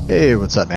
Hey, what's up, man?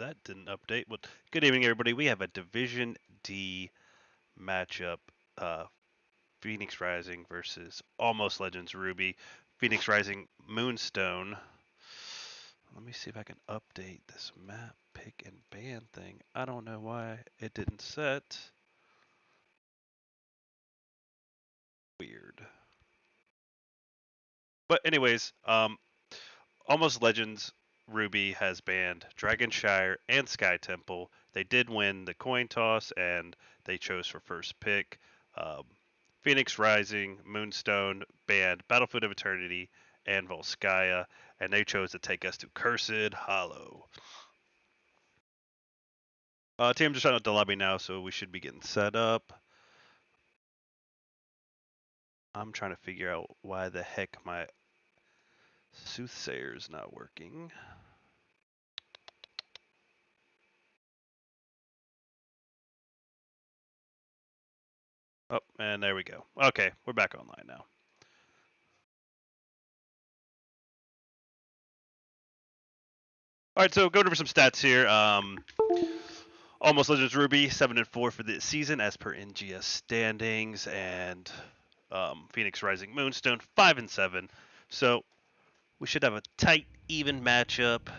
that didn't update. Well, good evening, everybody. We have a Division D matchup. Phoenix Rising versus Almost Legends Ruby. Phoenix Rising Moonstone. Let me see if I can update this map pick and ban thing. I don't know why it didn't set. Weird. But anyways, Almost Legends Ruby has banned Dragonshire and Sky Temple. They did win the coin toss and they chose for first pick. Um, Phoenix Rising, Moonstone banned Battlefield of Eternity and Volskaya, and they chose to take us to Cursed Hollow. Team just shut out the lobby now, so we should be getting set up. I'm trying to figure out why the heck my Soothsayer is not working. Oh, and there we go. Okay, we're back online now. All right, so going over some stats here. Almost Legends Ruby 7-4 for this season as per NGS standings, and Phoenix Rising Moonstone 5-7. So we should have a tight, even matchup.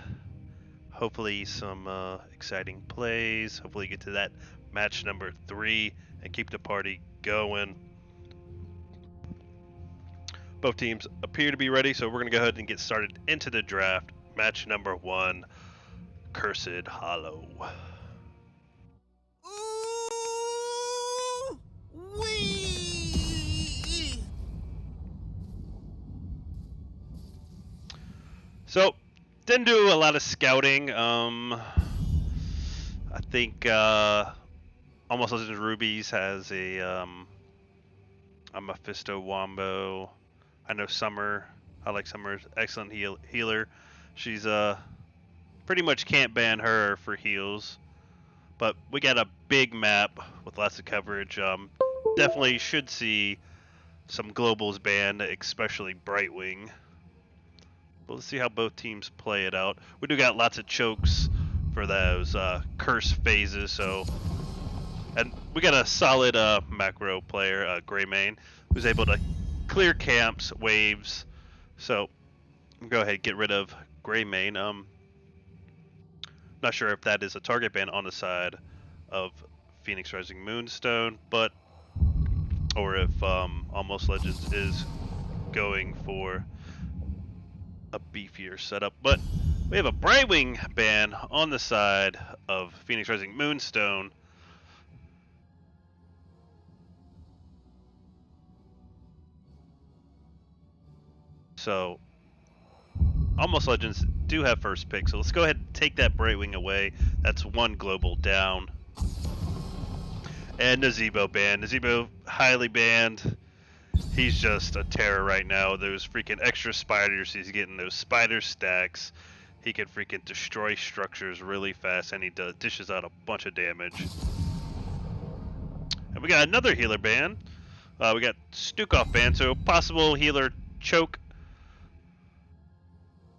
Hopefully, some exciting plays. Hopefully, get to that match number 3 and keep the party going. Both teams appear to be ready, so we're going to go ahead and get started into the draft. Match number 1, Cursed Hollow. Ooh, wee. So, didn't do a lot of scouting. I think Almost Legends Rubies has a Mephisto Wombo. I know Summer. I like Summer's excellent healer. She's pretty much can't ban her for heals. But we got a big map with lots of coverage. Definitely should see some globals banned, especially Brightwing. But let's see how both teams play it out. We do got lots of chokes for those curse phases, so and we got a solid macro player, Greymane, who's able to clear camps, waves. So go ahead, get rid of Greymane. Not sure if that is a target ban on the side of Phoenix Rising Moonstone, but or if Almost Legends is going for a beefier setup. But we have a Brightwing ban on the side of Phoenix Rising Moonstone. So Almost Legends do have first pick, so let's go ahead and take that Brightwing away. That's one global down. And Nazebo banned. Nazebo highly banned. He's just a terror right now. Those freaking extra spiders, he's getting those spider stacks. He can freaking destroy structures really fast, and he dishes out a bunch of damage. And we got another healer ban. We got Stukov ban, so possible healer choke.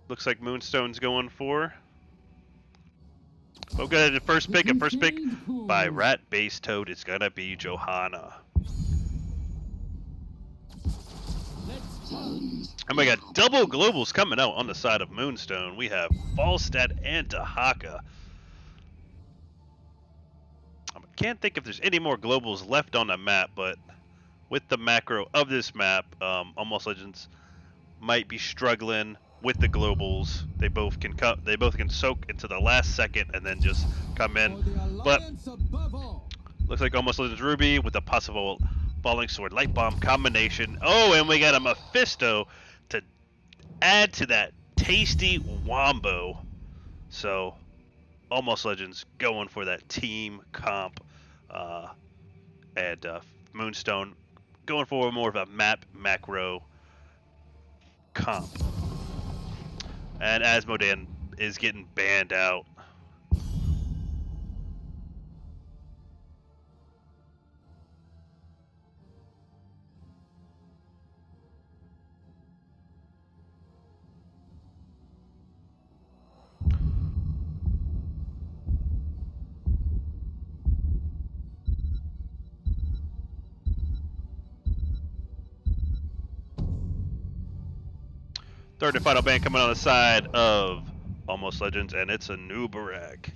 Looks like Moonstone's going for. We'll go to the first pick, and first pick by Rat Base Toad is gonna be Johanna. And we got double globals coming out on the side of Moonstone. We have Falstad and Dahaka. I can't think if there's any more globals left on the map, but with the macro of this map, Almost Legends might be struggling with the globals. They both can soak into the last second and then just come in. But looks like Almost Legends Ruby with a possible Falling Sword Light Bomb combination. Oh, and we got a Mephisto to add to that tasty wombo. So Almost Legends going for that team comp, and Moonstone going for more of a map macro comp. And Asmodan is getting banned out. Third and final ban coming on the side of Almost Legends, and it's a new Barak.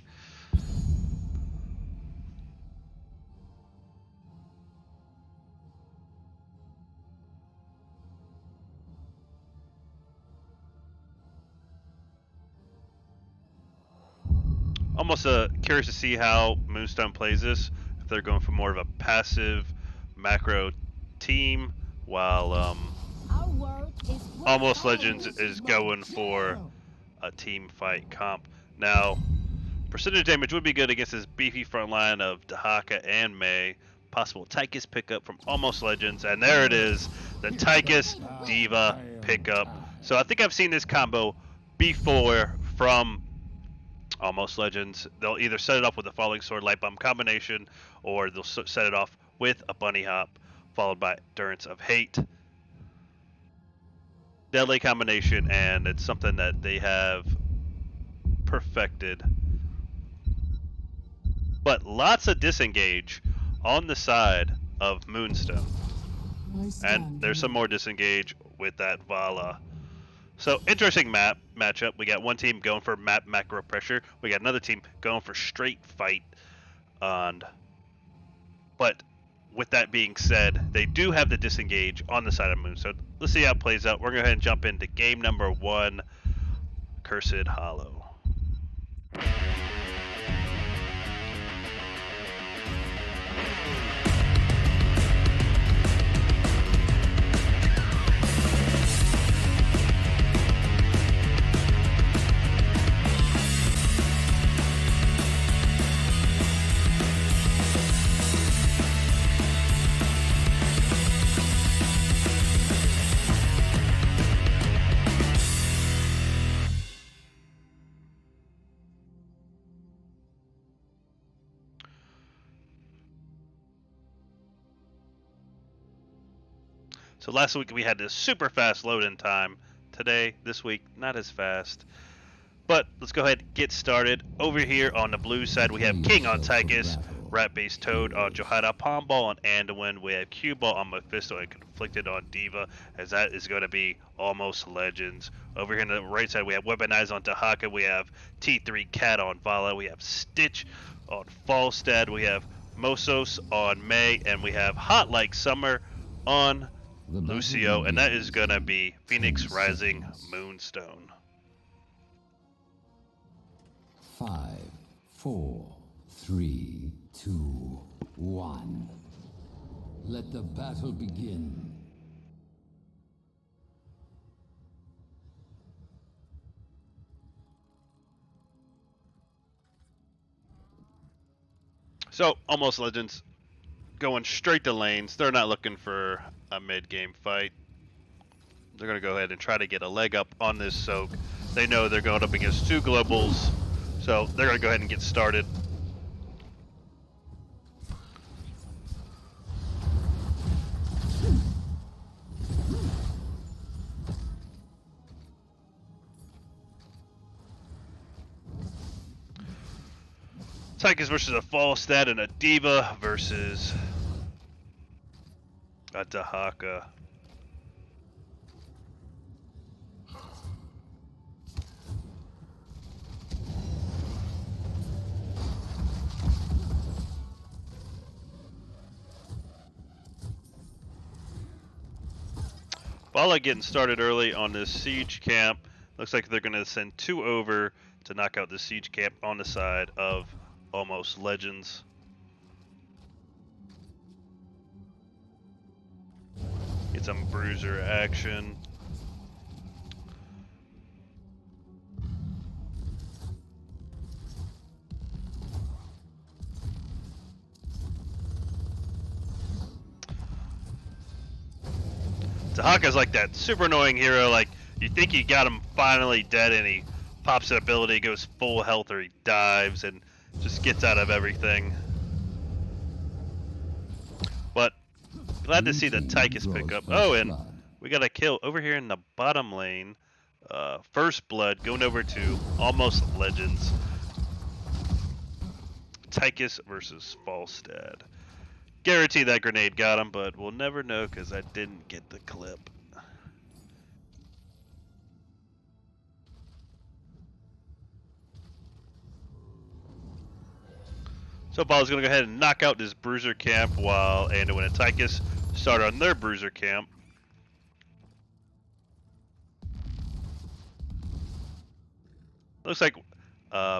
Almost curious to see how Moonstone plays this. If they're going for more of a passive macro team, while Almost Legends is going for a team fight comp. Now, percentage damage would be good against this beefy front line of Dahaka and May. Possible Tychus pickup from Almost Legends, and there it is, the Tychus Diva pickup. So I think I've seen this combo before from Almost Legends. They'll either set it off with a Falling Sword Light Bomb combination, or they'll set it off with a Bunny Hop, followed by Endurance of Hate. Deadly combination, and it's something that they have perfected. But lots of disengage on the side of Moonstone. And there's some more disengage with that Vala. So interesting matchup. We got one team going for map macro pressure. We got another team going for straight fight. But with that being said, they do have the disengage on the side of Moonstone. Let's see how it plays out. We're going to go ahead and jump into game number 1, Cursed Hollow. So last week we had this super fast load-in time. Today, this week, not as fast. But let's go ahead and get started. Over here on the blue side, we have King on Tychus, Rat-Based Toad on Johada, Palm Ball on Anduin. We have Cue Ball on Mephisto and Conflicted on Diva, as that is going to be Almost Legends. Over here on the right side, we have Weaponized on Dahaka. We have T3 Cat on Vala. We have Stitch on Falstad. We have Mosos on May. And we have Hot Like Summer on Lucio, and that is going to be Phoenix Rising Moonstone. 5, 4, 3, 2, 1. Let the battle begin. So, Almost Legends going straight to lanes. They're not looking for a mid-game fight. They're going to go ahead and try to get a leg up on this soak. They know they're going up against 2 globals, so they're going to go ahead and get started. Tychus versus a Falstad, and a Diva versus a Dahaka. Vala getting started early on this siege camp. Looks like they're going to send 2 over to knock out the siege camp on the side of Almost Legends. Get some bruiser action. Dahaka's like that super annoying hero, like you think you got him finally dead and he pops an ability, goes full health, or he dives and just gets out of everything. But glad to see the Tychus pick up. Oh, and we got a kill over here in the bottom lane. First Blood going over to Almost Legends. Tychus versus Falstad. Guarantee that grenade got him, but we'll never know because I didn't get the clip. So Bala's going to go ahead and knock out this bruiser camp while Anduin and Tychus start on their bruiser camp. Looks like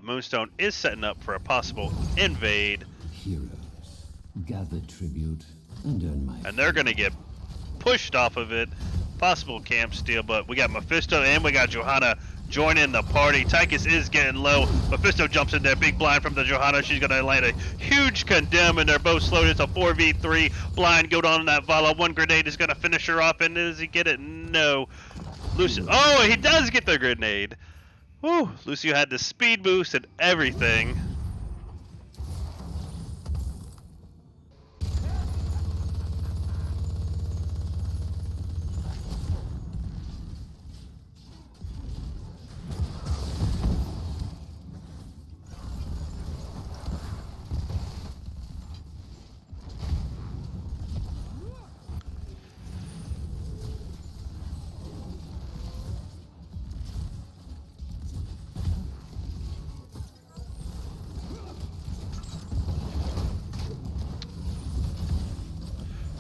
Moonstone is setting up for a possible invade. Heroes, gather tribute and earn my. And they're going to get pushed off of it. Possible camp steal, but we got Mephisto and we got Johanna joining the party. Tychus is getting low. Mephisto jumps in there, big blind from the Johanna. She's going to land a huge condemn, and they're both slowed. It's a 4v3. Blind go down on that Vala. One grenade is going to finish her off, and does he get it? No. Lucio. Oh, he does get the grenade. Woo. Lucio had the speed boost and everything.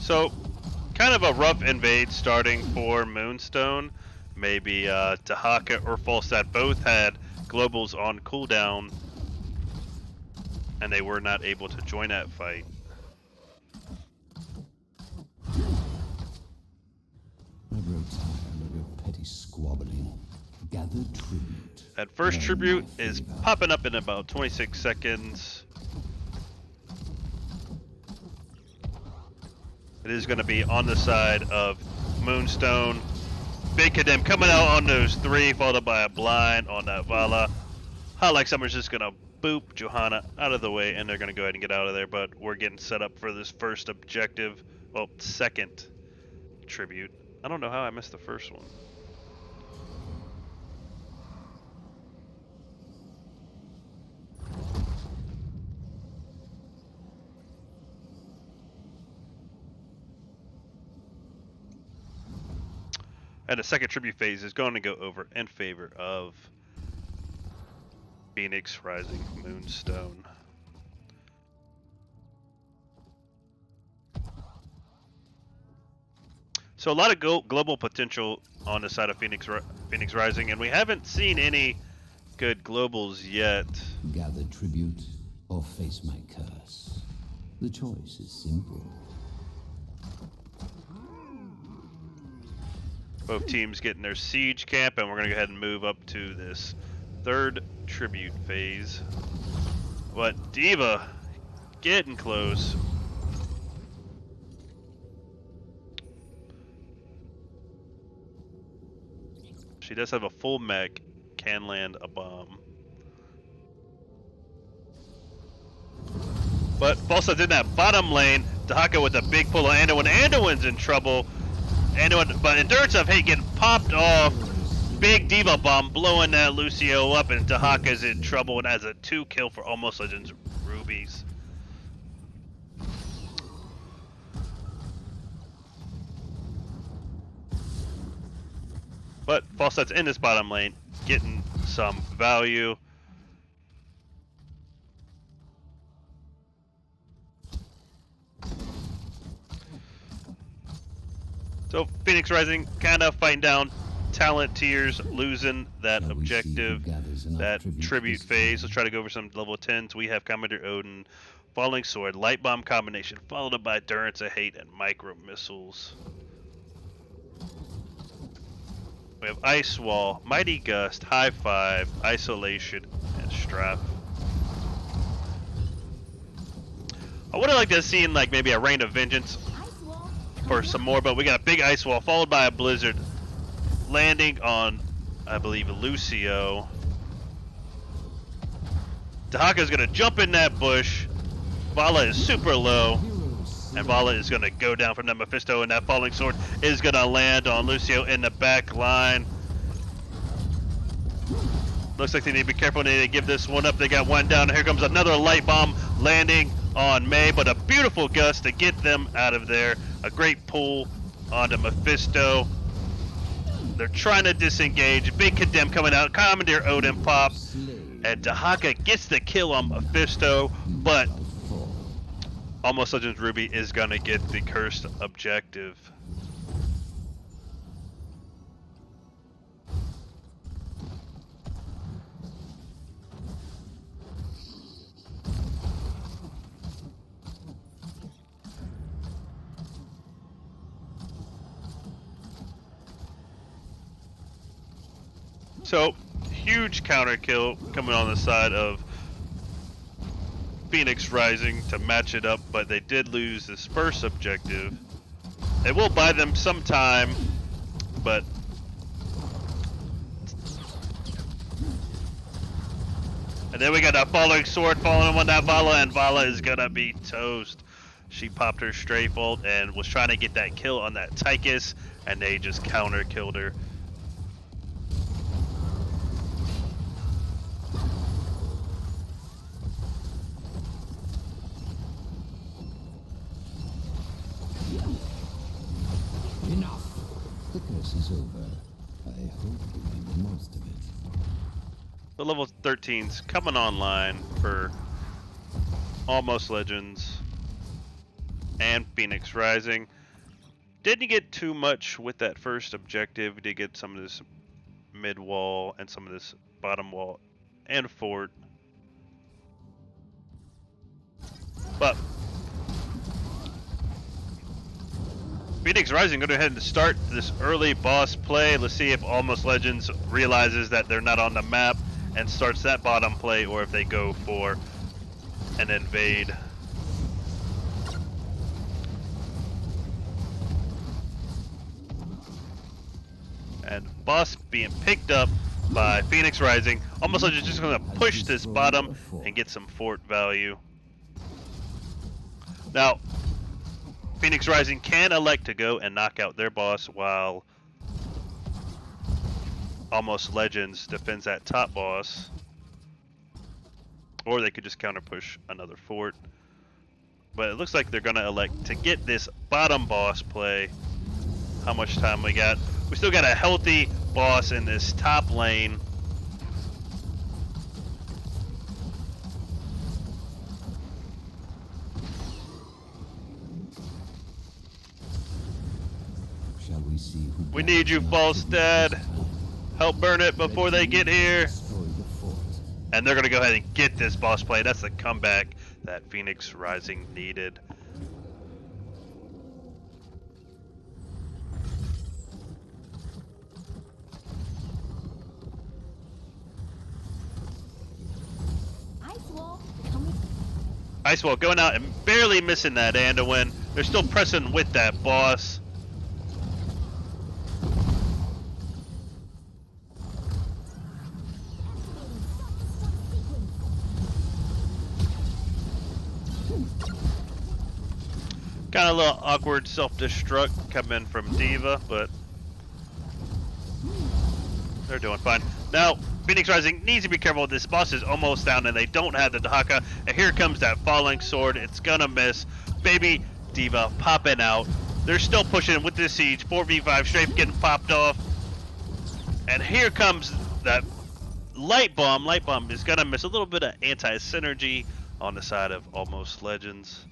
So, kind of a rough invade starting for Moonstone. Maybe Dahaka or Falstad both had globals on cooldown, and they were not able to join that fight. I grow tired of your petty squabbling. Gather tribute. That first Earn tribute my is favor. popping up in about 26 seconds. It is going to be on the side of Moonstone. Big condemn coming out on those three, followed by a blind on that Vala. Like Summer's just going to boop Johanna out of the way, and they're going to go ahead and get out of there, but we're getting set up for this first objective. Well, second tribute. I don't know how I missed the first one. And the second tribute phase is going to go over in favor of Phoenix Rising Moonstone. So a lot of global potential on the side of Phoenix Rising, and we haven't seen any good globals yet. Gather tribute or face my curse. The choice is simple. Both teams getting their siege camp, and we're going to go ahead and move up to this third tribute phase. But Diva getting close. She does have a full mech, can land a bomb. But Falsta's in that bottom lane. Dahaka with a big pull on Anduin. Anduin's in trouble. But Endurance of Hate getting popped off. Big Diva bomb blowing that Lucio up, and Dahaka's in trouble and has a 2-kill for Almost Legends Rubies. But Falstad's in this bottom lane, getting some value. So Phoenix Rising kind of fighting down talent tiers, losing that objective, that tribute phase. Let's try to go over some level 10s. We have Commander Odin, Falling Sword, Light Bomb combination, followed up by Endurance of Hate and Micro Missiles. We have Ice Wall, Mighty Gust, High Five, Isolation, and Strap. I would have liked to have seen like maybe a Rain of Vengeance for some more, but we got a big Ice Wall followed by a Blizzard landing on, I believe, Lucio. Dahaka's gonna jump in that bush. Vala is super low, and Vala is gonna go down from that Mephisto, and that Falling Sword is gonna land on Lucio in the back line. Looks like they need to be careful. They need to give this one up. They got one down. Here comes another Light Bomb landing on May, but a beautiful gust to get them out of there. A great pull onto Mephisto. They're trying to disengage. Big condemn coming out. Commander Odin pop. And Dahaka gets the kill on Mephisto, but Almost Legends Ruby is gonna get the cursed objective. So, huge counter kill coming on the side of Phoenix Rising to match it up, but they did lose this first objective. It will buy them some time, but and then we got a falling sword falling on that Vala, and Vala is gonna be toast. She popped her strafe ult and was trying to get that kill on that Tychus, and they just counter killed her. Enough! The curse is over. I hope you make the most of it. The level 13's coming online for Almost Legends and Phoenix Rising. Didn't get too much with that first objective. We did get some of this mid wall and some of this bottom wall and fort. But Phoenix Rising going to go ahead and start this early boss play. Let's see if Almost Legends realizes that they're not on the map and starts that bottom play, or if they go for an invade. And boss being picked up by Phoenix Rising. Almost Legends just going to push this bottom and get some fort value. Now, Phoenix Rising can elect to go and knock out their boss while Almost Legends defends that top boss. Or they could just counter push another fort. But it looks like they're going to elect to get this bottom boss play. How much time we got? We still got a healthy boss in this top lane. Shall we see who We need you, Falstad. Help burn it before they get here. destroy the fort? And they're going to go ahead and get this boss play. That's the comeback that Phoenix Rising needed. Ice Wall going out and barely missing that Anduin. They're still pressing with that boss. Kind of a little awkward self-destruct coming from D.Va, but they're doing fine. Now, Phoenix Rising needs to be careful. This boss is almost down and they don't have the Dahaka. And here comes that falling sword. It's gonna miss. Baby D.Va popping out. They're still pushing with this siege. 4v5 strafe getting popped off. And here comes that light bomb. Light bomb is gonna miss. A little bit of anti-synergy on the side of Almost Legends.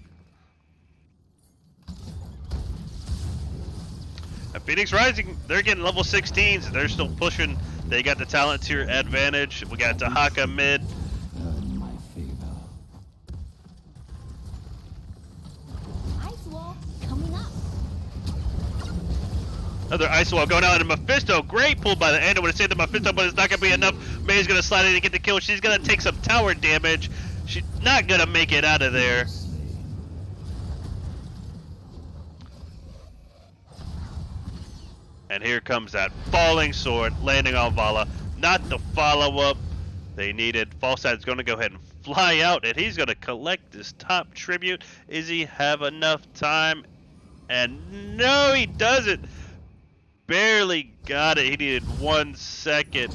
And Phoenix Rising, they're getting level 16s. They're still pushing. They got the talent tier advantage. We got Dahaka mid. Earn my favor. Ice wall coming up. Another Ice Wall going out, and Mephisto, great pull by the end. I would have saved the Mephisto, but it's not going to be enough. May's going to slide in and get the kill. She's going to take some tower damage. She's not going to make it out of there. And here comes that falling sword landing on Vala. Not the follow-up they needed. Falstad's going to go ahead and fly out, and he's going to collect this top tribute. Does he have enough time? And no, he doesn't. Barely got it. He needed 1 second.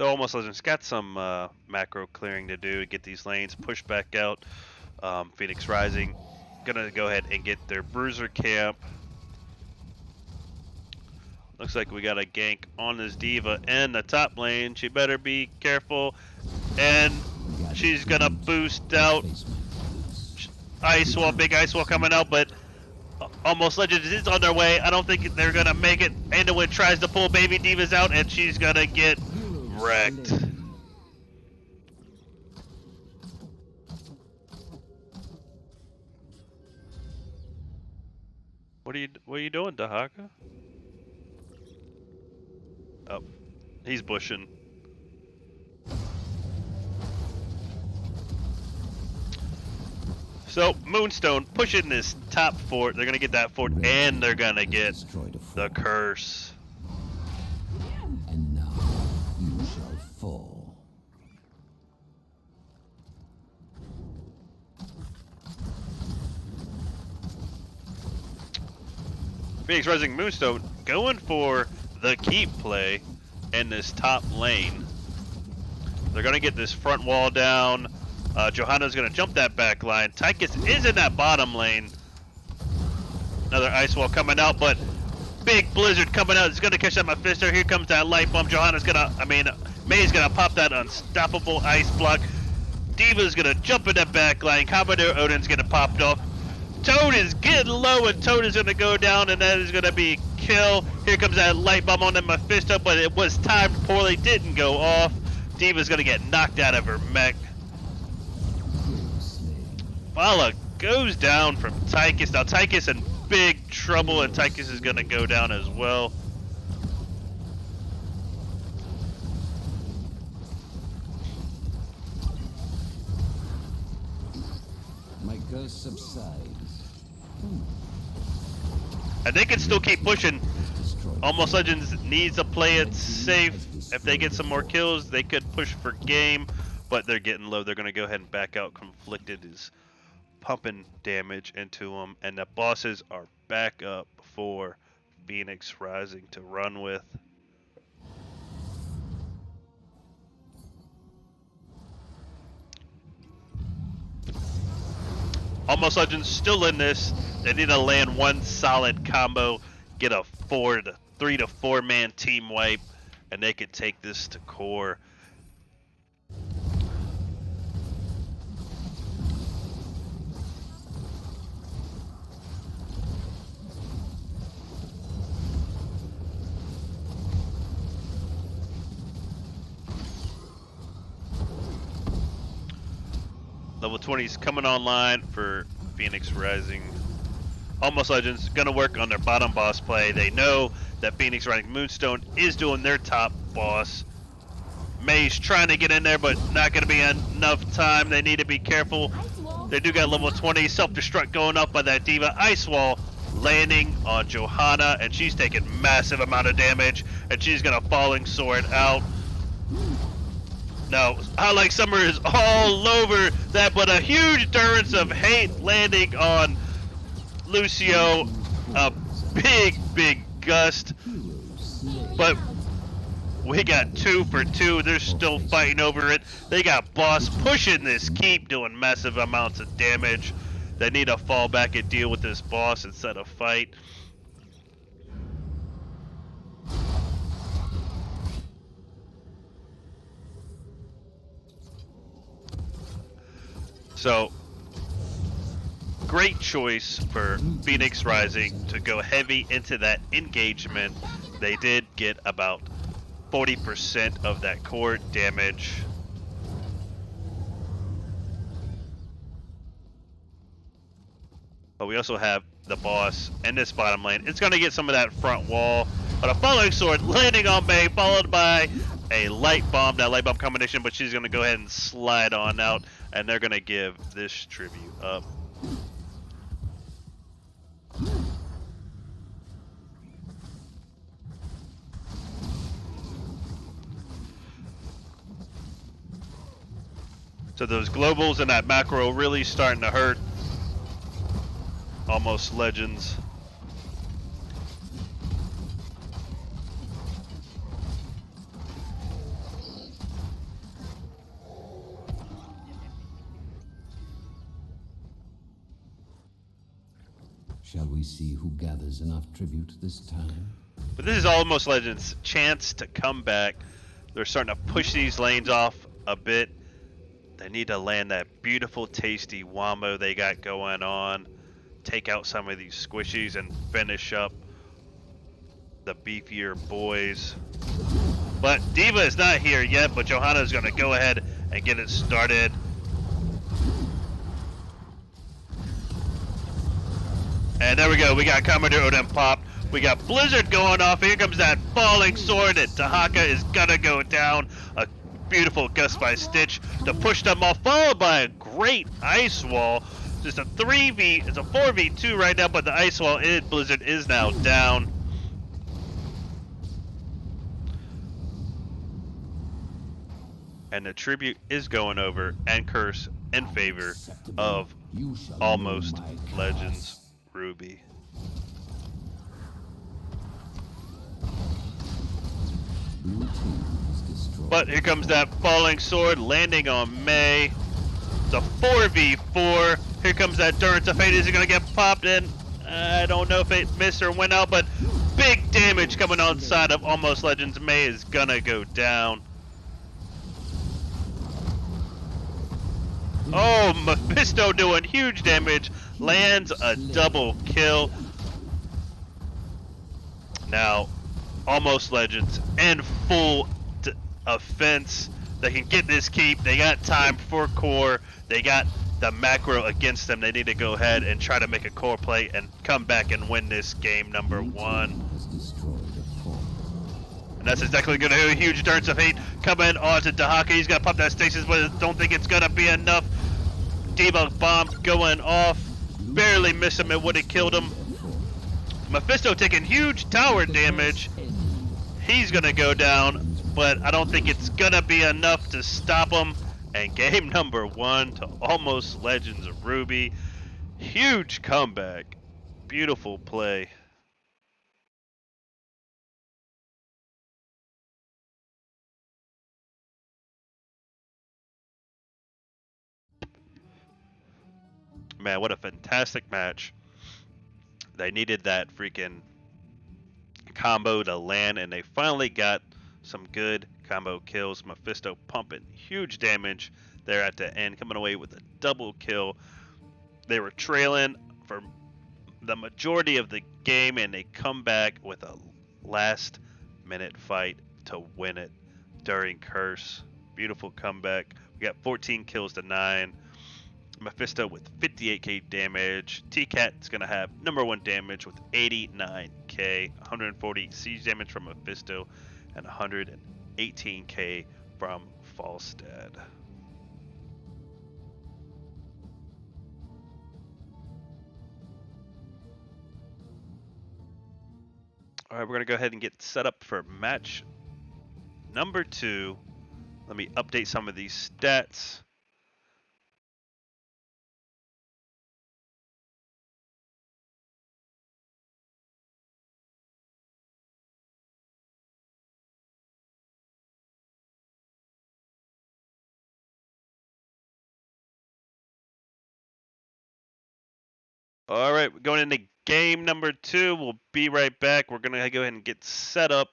So Almost Legends got some macro clearing to do, get these lanes pushed back out. Phoenix Rising gonna go ahead and get their bruiser camp. Looks like we got a gank on this diva in the top lane. She better be careful, and she's gonna boost out. Ice wall, big ice wall coming out, but Almost Legends is on their way. I don't think they're gonna make it. Anduin tries to pull baby divas out, and she's gonna get wrecked. What are you doing, Dahaka? Oh, he's bushing. So Moonstone pushing this top fort. They're gonna get that fort, and they're gonna get the curse. And now you shall fall. Phoenix Rising Moonstone going for the keep play in this top lane. They're gonna get this front wall down. Johanna's gonna jump that back line. Tychus is in that bottom lane. Another ice wall coming out, but big blizzard coming out. It's gonna catch that Mephisto. Here comes that light bomb. May's gonna pop that unstoppable ice block. Diva's gonna jump in that back line. Commodore Odin's gonna pop off. Toad is getting low, and Toad is gonna go down, and that is gonna be a kill. Here comes that light bomb on the Mephisto, but it was timed poorly, didn't go off. Diva's gonna get knocked out of her mech. Fala goes down from Tychus. Now Tychus in big trouble, and Tychus is gonna go down as well. My curse subsides. And they can still keep pushing. Almost Legends needs to play it safe. If they get some more kills, they could push for game, but they're getting low. They're gonna go ahead and back out. Conflicted is pumping damage into them, and the bosses are back up for Phoenix Rising to run with. Almost Legends still in this. They need to land one solid combo, get a 3 to 4 man team wipe, and they could take this to core. Level 20 is coming online for Phoenix Rising. Almost Legends gonna work on their bottom boss play. They know that Phoenix Rising Moonstone is doing their top boss. May's trying to get in there, but not gonna be enough time. They need to be careful. They do got level 20 self-destruct going up by that Diva Ice Wall, landing on Johanna, and she's taking massive amount of damage, and she's gonna falling sword out. No, I like Summer is all over that, but a huge endurance of hate landing on Lucio. A big gust. But we got 2 for 2. They're still fighting over it. They got boss pushing this keep, doing massive amounts of damage. They need to fall back and deal with this boss instead of fight. So, great choice for Phoenix Rising to go heavy into that engagement. They did get about 40% of that core damage. But we also have the boss in this bottom lane. It's going to get some of that front wall. But a falling sword landing on May, followed by a light bomb. That light bomb combination, but she's going to go ahead and slide on out. And they're going to give this tribute up. So those globals and that macro really starting to hurt Almost Legends. Shall we see who gathers enough tribute this time? But this is Almost Legends' chance to come back. They're starting to push these lanes off a bit. They need to land that beautiful, tasty wombo they got going on. Take out some of these squishies and finish up the beefier boys. But Diva is not here yet, but Johanna is going to go ahead and get it started. And there we go. We got Commodore Odin popped. We got Blizzard going off. Here comes that falling sword, and Tahaka is going to go down. A beautiful gust by Stitch to push them off, followed by a great ice wall. Just a 3v, it's a 4v2 right now, but the ice wall in Blizzard is now down. And the tribute is going over and curse in favor of Almost Legends Ruby. But here comes that falling sword landing on May. It's a 4v4. Here comes that Durance of Fate. Is it going to get popped in? I don't know if it missed or went out, but big damage coming on side of Almost Legends. May is going to go down. Oh, Mephisto doing huge damage. Lands a double kill. Now, Almost Legends in full offense. They can get this keep. They got time for core. They got the macro against them. They need to go ahead and try to make a core play and come back and win this game number 1. And that's exactly going to do. A huge Durance of Hate coming onto Tahaka. He's going to pop that stasis, but I don't think it's going to be enough. Debug bomb going off. Barely missed him. It would have killed him. Mephisto taking huge tower damage. He's going to go down, but I don't think it's going to be enough to stop him. And game number 1 to Almost Legends Ruby. Huge comeback. Beautiful play. Man, what a fantastic match. They needed that freaking combo to land, and they finally got some good combo kills. Mephisto pumping huge damage there at the end, coming away with a double kill. They were trailing for the majority of the game, and they come back with a last-minute fight to win it during Curse. Beautiful comeback. We got 14 kills to 9. Mephisto with 58k damage. T-Cat's going to have number 1 damage with 89k. 140 siege damage from Mephisto and 118k from Falstad. Alright, we're going to go ahead and get set up for match number 2. Let me update some of these stats. All right, we're going into game number 2. We'll be right back. We're going to go ahead and get set up.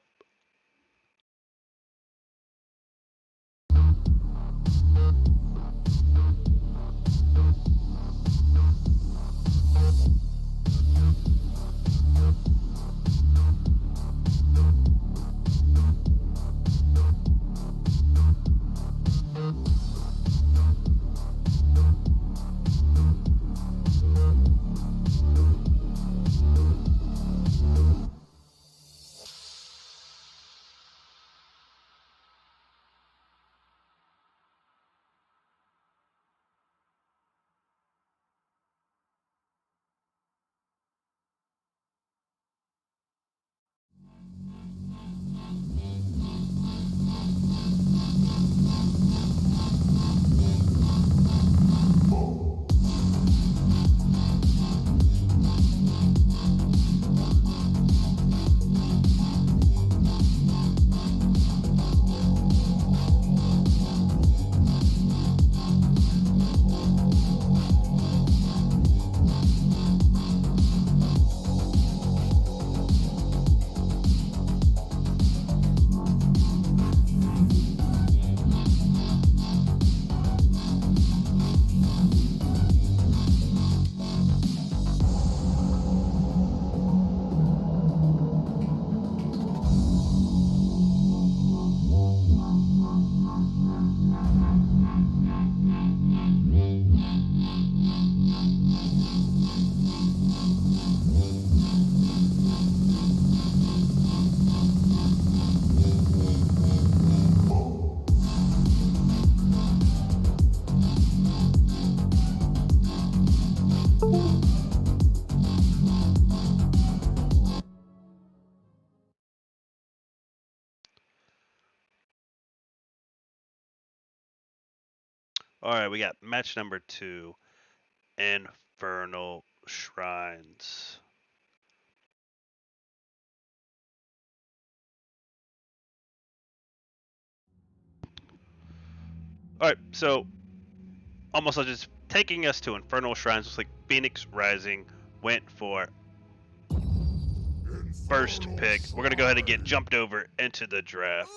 All right, we got match number 2, Infernal Shrines. All right, so almost like just taking us to Infernal Shrines. Looks like Phoenix Rising went for first pick. We're gonna go ahead and get jumped over into the draft.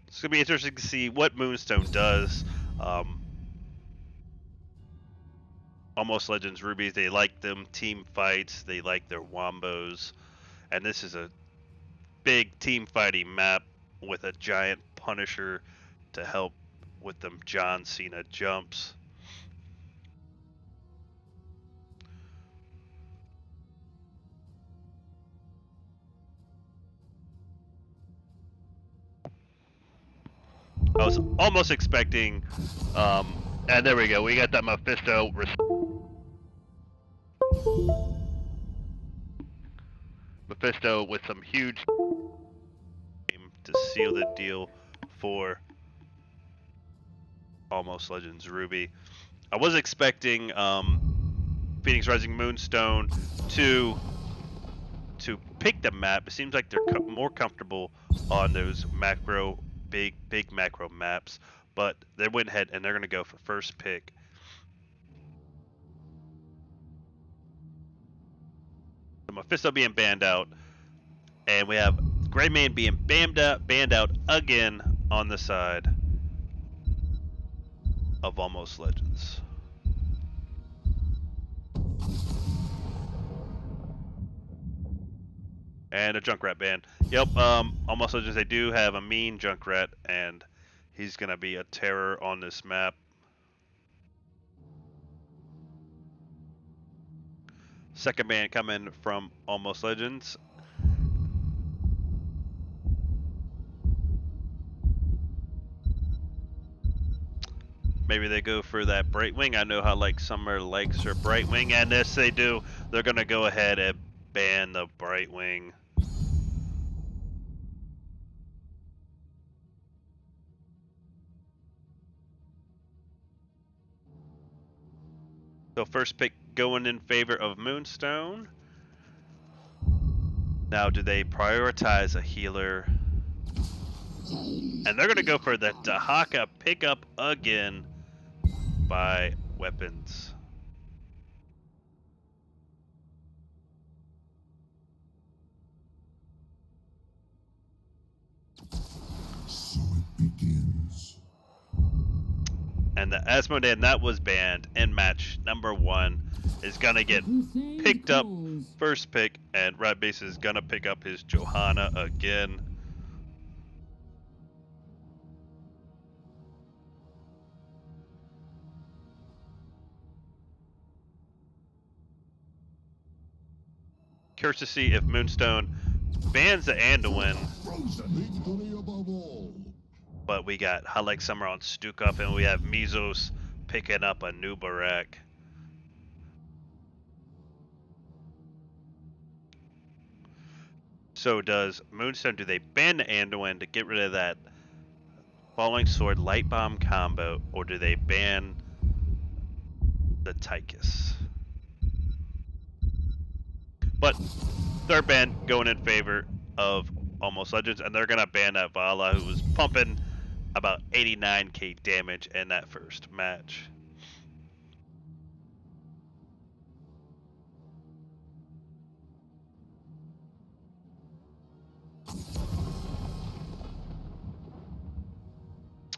It's gonna be interesting to see what Moonstone does. Um, Almost Legends Rubies, they like them team fights, they like their wombos, and this is a big team fighting map with a giant Punisher to help with them John Cena jumps. I was almost expecting, and there we go. We got that Mephisto. Mephisto with some huge to seal the deal for Almost Legends Ruby. I was expecting Phoenix Rising Moonstone to pick the map. It seems like they're more comfortable on those big macro maps, but they went ahead and they're going to go for first pick. The Mephisto being banned out, and we have Greymane being banned out again on the side of Almost Legends. And a Junkrat ban. Yep, Almost Legends, they do have a mean Junkrat, and he's going to be a terror on this map. Second ban coming from Almost Legends. Maybe they go for that Brightwing. I know how like Summer likes her Brightwing, and this they do. They're going to go ahead and ban the Brightwing. So first pick going in favor of Moonstone. Now, do they prioritize a healer? And they're going to go for the Dahaka pickup again by weapons. So it begins. And the Asmodan that was banned in match number 1 is going to get picked up first pick, and Red Base is going to pick up his Johanna again. Curious to see if Moonstone bans the Anduin. But we got Halek Summer on Stukov, and we have Mizos picking up a new Barak. So does Moonstone, do they ban the Anduin to get rid of that Falling Sword Light Bomb combo, or do they ban the Tychus? But third ban going in favor of Almost Legends, and they're going to ban that Vala, who was pumping about 89k damage in that first match.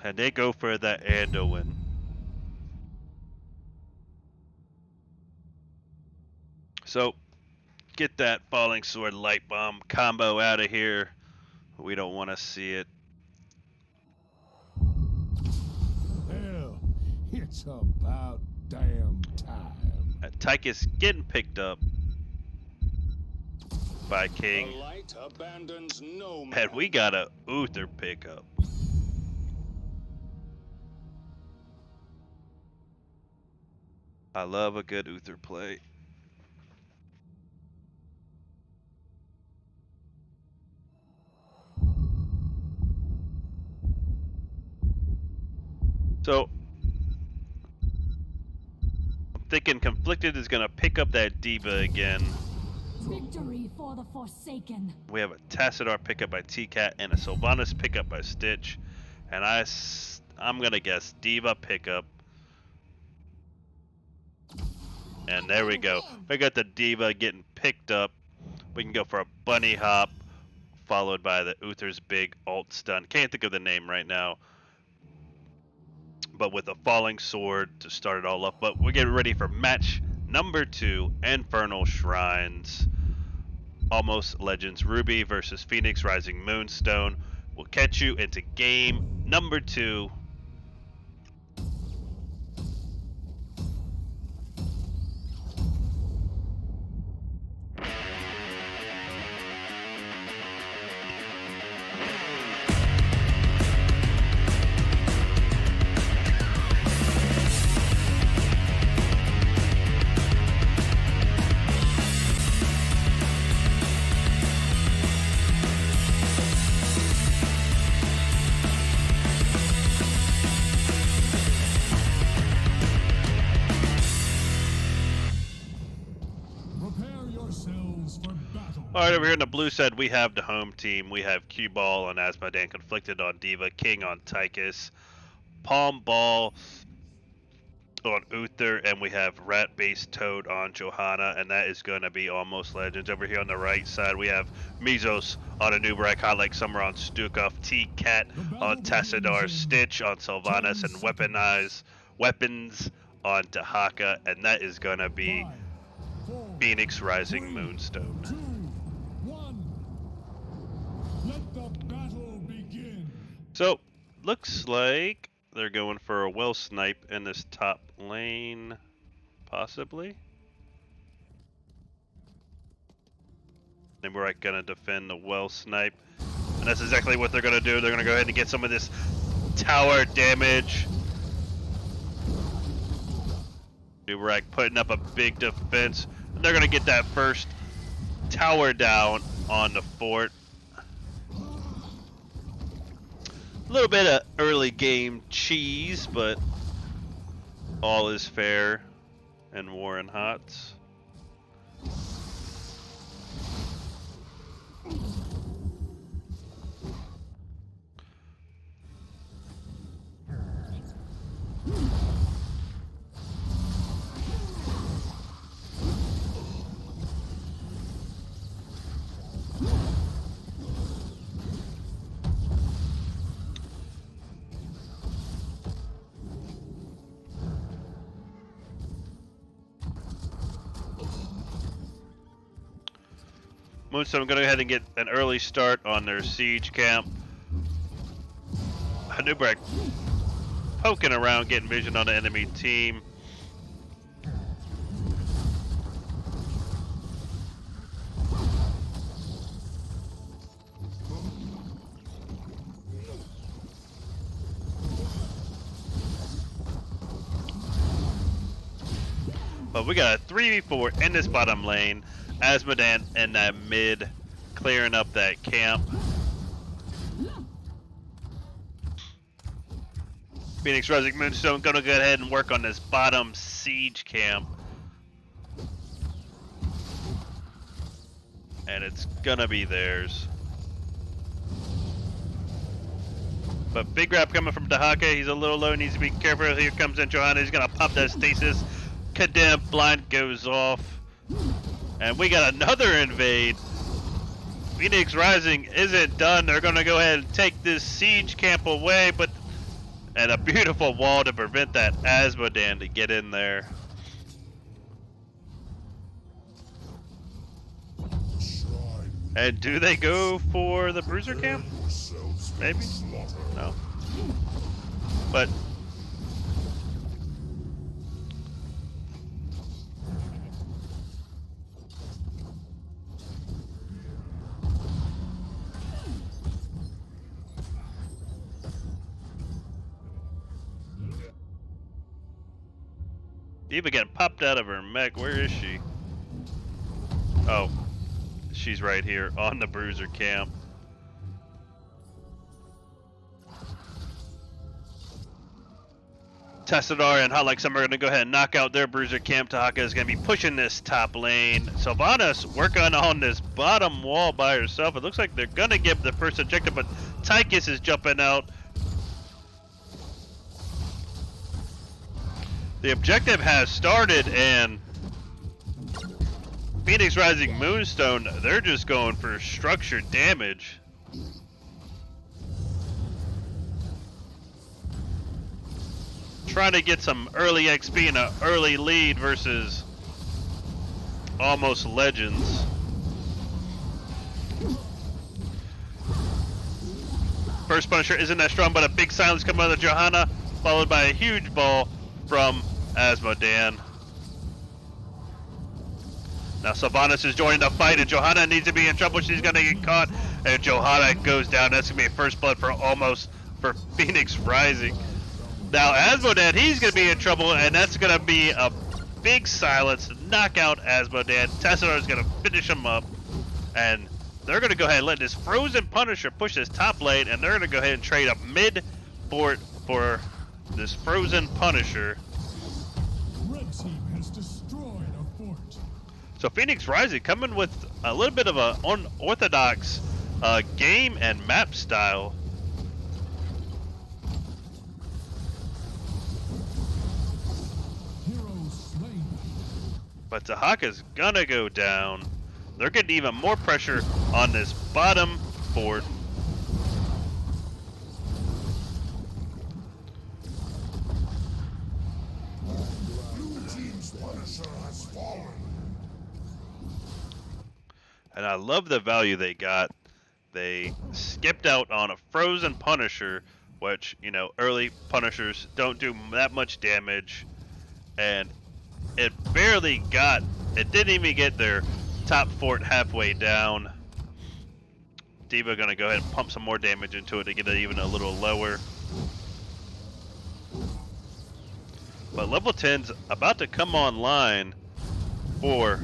And they go for the Anduin. So get that Falling Sword Light Bomb combo out of here. We don't want to see it. Hell, it's about damn time. Tychus getting picked up by King. And we got a Uther pickup. I love a good Uther play. So I'm thinking Conflicted is gonna pick up that Diva again. Victory for the Forsaken. We have a Tassadar pickup by T-Cat and a Sylvanas pickup by Stitch. And I'm gonna guess Diva pickup. And there we go. We got the Diva getting picked up. We can go for a bunny hop, followed by the Uther's big alt stun. Can't think of the name right now. But with a falling sword to start it all up. But we're getting ready for match number 2, Infernal Shrines. Almost Legends Ruby versus Phoenix Rising Moonstone. We'll catch you into game number 2. Prepare yourselves for battle. Alright, over here on the blue side, we have the home team. We have Cue Ball on Asmodan, Conflicted on Diva, King on Tychus, Palm Ball on Uther, and we have Rat-Based Toad on Johanna, and that is going to be Almost Legends. Over here on the right side, we have Mizos on Anubarak, Hot Like Summer on Stukov, T-Cat on Tassadar, Stitch on Sylvanas, and Weapons on Dahaka, and that is going to be 5, 4, Phoenix Rising 3, Moonstone. 2, 1. Let the battle begin. So, looks like they're going for a well snipe in this top lane, possibly. And we're like gonna defend the well snipe, and that's exactly what they're gonna do. They're gonna go ahead and get some of this tower damage. Dubrak putting up a big defense, and they're gonna get that first tower down on the fort. A little bit of early game cheese, but all is fair in War and Hots. Moonstone going to go ahead and get an early start on their siege camp. Hanubrak poking around, getting vision on the enemy team. But we got a 3v4 in this bottom lane. Asmodan in that mid, clearing up that camp. Phoenix Rising Moonstone gonna go ahead and work on this bottom siege camp. And it's gonna be theirs. But big grab coming from Dahaka. He's a little low, needs to be careful. Here comes in Johanna. He's gonna pop that stasis. Condemn, blind goes off. And we got another invade. Phoenix Rising isn't done. They're gonna go ahead and take this siege camp away, but and a beautiful wall to prevent that Asmodan to get in there. And do they go for the bruiser camp? Maybe? No. But Eva getting popped out of her mech. Where is she? Oh, she's right here on the bruiser camp. Tassadar and Hot Like Summer are going to go ahead and knock out their bruiser camp. Tahaka is going to be pushing this top lane. Sylvanas working on this bottom wall by herself. It looks like they're going to give the first objective, but Tychus is jumping out. The objective has started, and Phoenix Rising Moonstone, they're just going for structured damage. Trying to get some early XP and an early lead versus almost legends. First Punisher isn't that strong, but a big silence coming out of Johanna, followed by a huge ball from Asmodan. Now Sylvanas is joining the fight, and Johanna needs to be in trouble. She's gonna get caught, and Johanna goes down. That's gonna be a first blood for Phoenix Rising. Now Asmodan, he's gonna be in trouble, and that's gonna be a big silence to knock out Asmodan. Tassadar is gonna finish him up, and they're gonna go ahead and let this Frozen Punisher push this top lane, and they're gonna go ahead and trade a mid fort for this Frozen Punisher. Red team has destroyed a fort. So Phoenix Rising coming with a little bit of an unorthodox game and map style. Heroes slain. But Tahaka's gonna go down. They're getting even more pressure on this bottom fort. And I love the value they got. They skipped out on a Frozen Punisher, which, you know, early Punishers don't do that much damage. And it didn't even get their top fort halfway down. D.Va gonna go ahead and pump some more damage into it to get it even a little lower. But level 10's about to come online for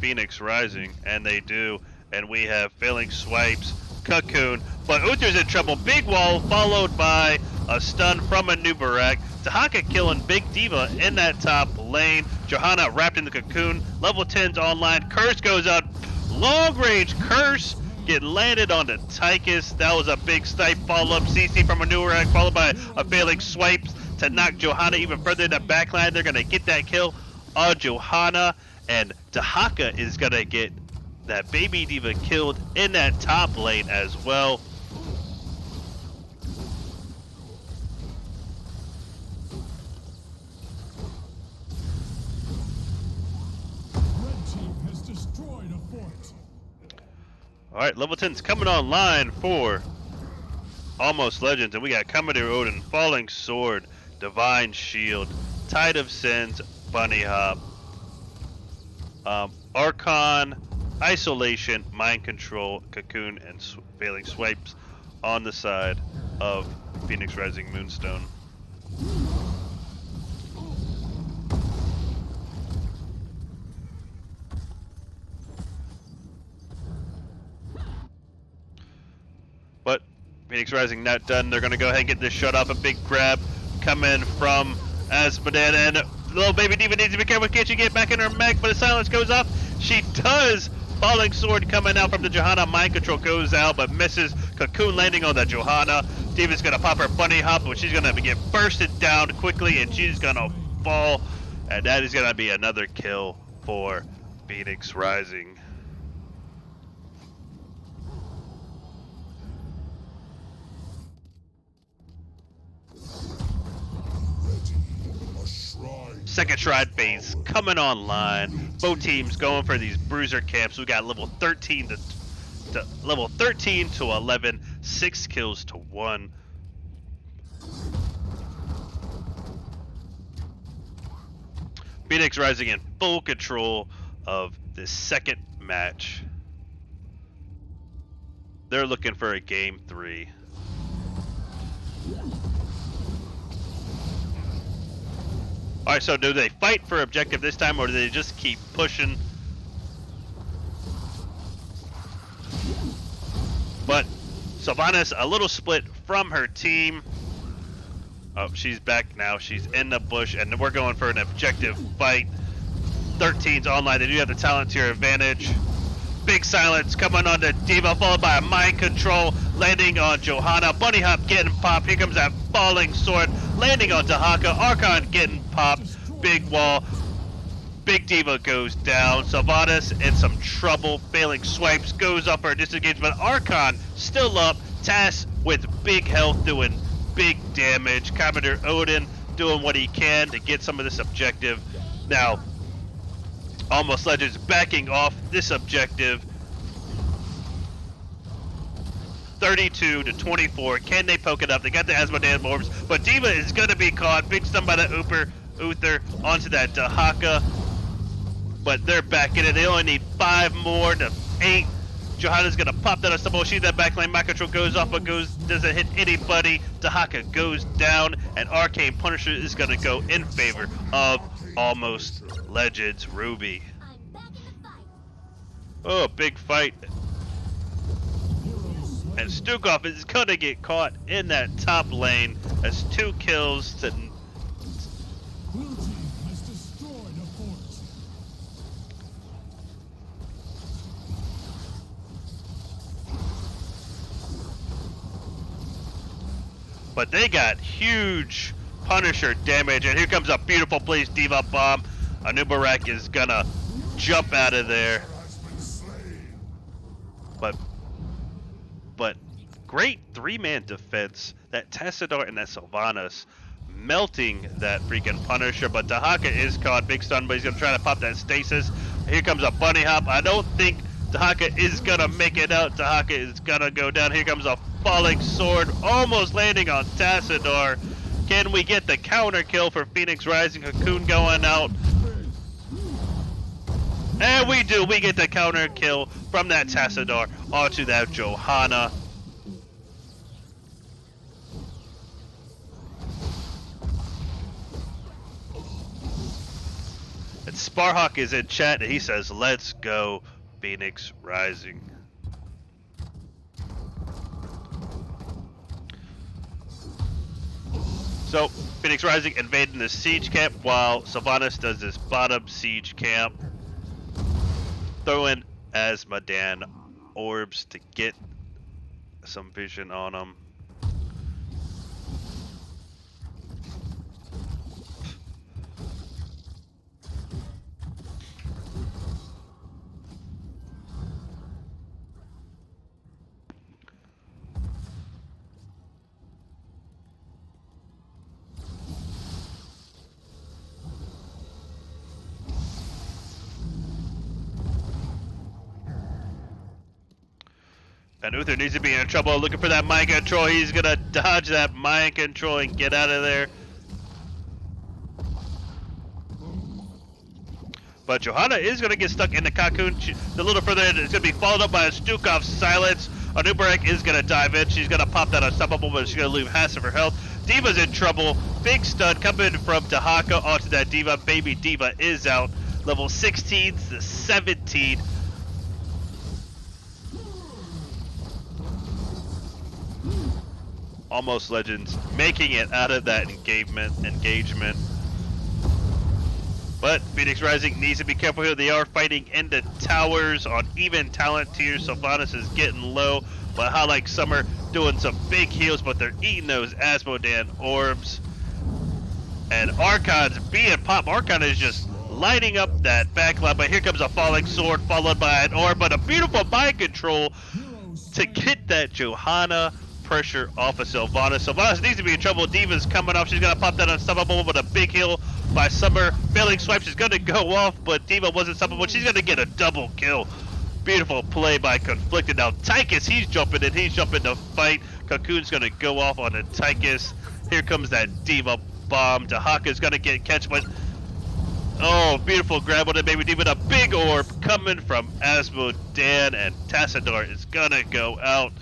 Phoenix Rising, and they do. And we have failing swipes, Cocoon, but Uther's in trouble. Big wall followed by a stun from a Nubarak. Tahaka killing Big D.Va in that top lane. Johanna wrapped in the Cocoon. Level 10's online. Curse goes out. Long range Curse getting landed onto Tychus. That was a big snipe. Follow up CC from a Nubarak, followed by a failing swipes to knock Johanna even further in the backline. They're going to get that kill on Johanna, and Tahaka is going to get that baby D.Va killed in that top lane as well. Red team has destroyed a fort. Alright, level 10's coming online for Almost Legends, and we got Commodore Odin, Falling Sword, Divine Shield, Tide of Sins, Bunny Hop, Archon, Isolation, Mind Control, Cocoon, and Failing Swipes on the side of Phoenix Rising Moonstone. But Phoenix Rising not done. They're going to go ahead and get this shut off. A big grab coming from Asmodan, and little baby D.Va needs to be careful. Can't she get back in her mech? But the silence goes off. She does. Falling Sword coming out from the Johanna. Mind Control goes out, but misses. Cocoon landing on the Johanna. D.Va's going to pop her bunny hop, but she's going to get bursted down quickly, and she's going to fall. And that is going to be another kill for Phoenix Rising. Second Shrine phase coming online. Both teams going for these bruiser camps. We got level 13 to level 13 to 11, 6 kills to 1. Phoenix Rising in full control of this second match. They're looking for a game 3. Alright, so do they fight for objective this time, or do they just keep pushing? But Sylvanas a little split from her team. Oh, she's back now. She's in the bush, and we're going for an objective fight. 13's online. They do have the talent to your advantage. Big silence coming on to Diva, followed by a mind control, landing on Johanna. Bunny hop getting popped. Here comes that falling sword, landing on Dahaka. Archon getting popped. Big wall. Big Diva goes down. Sylvanas in some trouble, failing swipes, goes up for a disengage, but Archon still up. Tass with big health, doing big damage. Commodore Odin doing what he can to get some of this objective. Now, Almost Legends backing off this objective. 32 to 24. Can they poke it up? They got the Asmodean orbs, but Diva is going to be caught. Big stun by the Uther onto that Dahaka. But they're back in it. They only need 5 more to 8. Johanna's going to pop that unstoppable. She's that backline. My control goes off, but doesn't hit anybody. Dahaka goes down, and Arcane Punisher is going to go in favor of Almost Legends Ruby. Oh, big fight. And Stukov is going to get caught in that top lane. That's 2 kills to... Blue team has destroyed a fort. But they got huge Punisher damage. And here comes a beautiful placed Diva bomb. Anubarak is going to jump out of there. But great 3-man defense. That Tassadar and that Sylvanas melting that freaking Punisher. But Dahaka is caught. Big stun, but he's going to try to pop that stasis. Here comes a bunny hop. I don't think Dahaka is going to make it out. Dahaka is going to go down. Here comes a falling sword. Almost landing on Tassadar. Can we get the counter kill for Phoenix Rising? Cocoon going out. And we do. We get the counter kill from that Tassadar onto that Johanna. And Sparhawk is in chat and he says, "Let's go, Phoenix Rising." So, Phoenix Rising invading the siege camp while Sylvanas does this bottom siege camp. Throw in Asmodean orbs to get some vision on them. And Uther needs to be in trouble looking for that mind control. He's going to dodge that mind control and get out of there. But Johanna is going to get stuck in the cocoon. A little further in, it's going to be followed up by a Stukov silence. Anubarak is going to dive in. She's going to pop that unstoppable, but she's going to lose half of her health. Diva's in trouble. Big stun coming from Dahaka onto that Diva. Baby Diva is out. Level 16 to 17. Almost Legends making it out of that engagement. But Phoenix Rising needs to be careful here. They are fighting in the towers on even talent tiers. Sylvanas is getting low, but how like Summer doing some big heals, but they're eating those Asmodean orbs. And Archon's being popped. Archon is just lighting up that backline, but here comes a falling sword followed by an orb, but a beautiful mind control to get that Johanna pressure off of Sylvanas. Sylvanas needs to be in trouble. Diva's coming off. She's going to pop that unstoppable with a big heal by Summer. Failing swipes is going to go off, but Diva wasn't stoppable. She's going to get a double kill. Beautiful play by Conflicted. Now Tychus, he's jumping in. He's jumping to fight. Cocoon's going to go off on the Tychus. Here comes that Diva bomb. Dahaka's going to catch, but oh, beautiful grab on it, baby Diva. A big orb coming from Asmodean, and Tassadar is going to go out.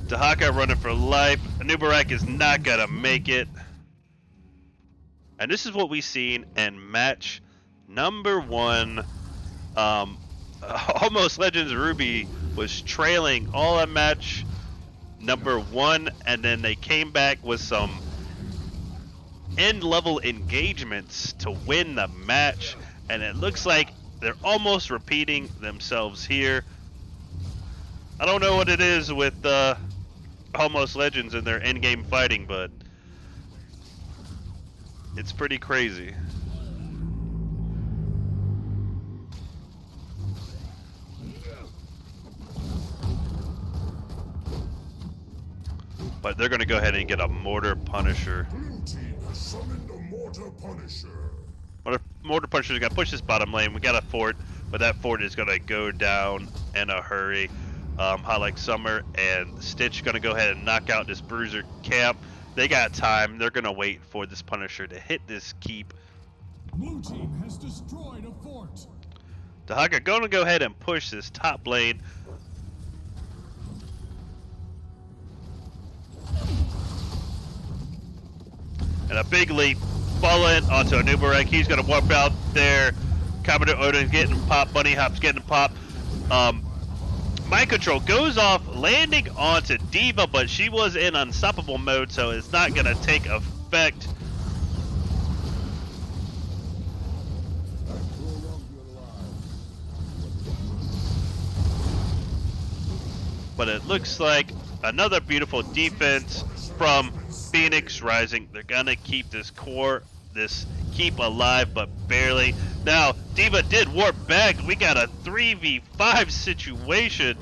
Dahaka running for life. Anubarak is not going to make it. And this is what we've seen in match number 1. Almost Legends Ruby was trailing all of match #1, and then they came back with some end-level engagements to win the match, and it looks like they're almost repeating themselves here. I don't know what it is with Almost Legends and their end-game fighting, but it's pretty crazy. But they're going to go ahead and get a Mortar Punisher. Blue team has summoned a Mortar Punisher. Mortar Punisher's got to push this bottom lane. We got a fort, but that fort is going to go down in a hurry. Hot Like Summer and Stitch going to go ahead and knock out this Bruiser camp. They got time. They're going to wait for this Punisher to hit this keep. Blue team has destroyed a fort. Dahaka going to go ahead and push this top lane. And a big leap falling onto a Nubarek. He's going to warp out there. Commodore Odin's getting popped. Bunny Hop's getting popped. Mind Control goes off, landing onto D.Va, but she was in unstoppable mode, so it's not going to take effect. But it looks like another beautiful defense from Phoenix Rising. They're going to keep this core, this keep alive, but barely. Now, D.Va did warp back. We got a 3v5 situation.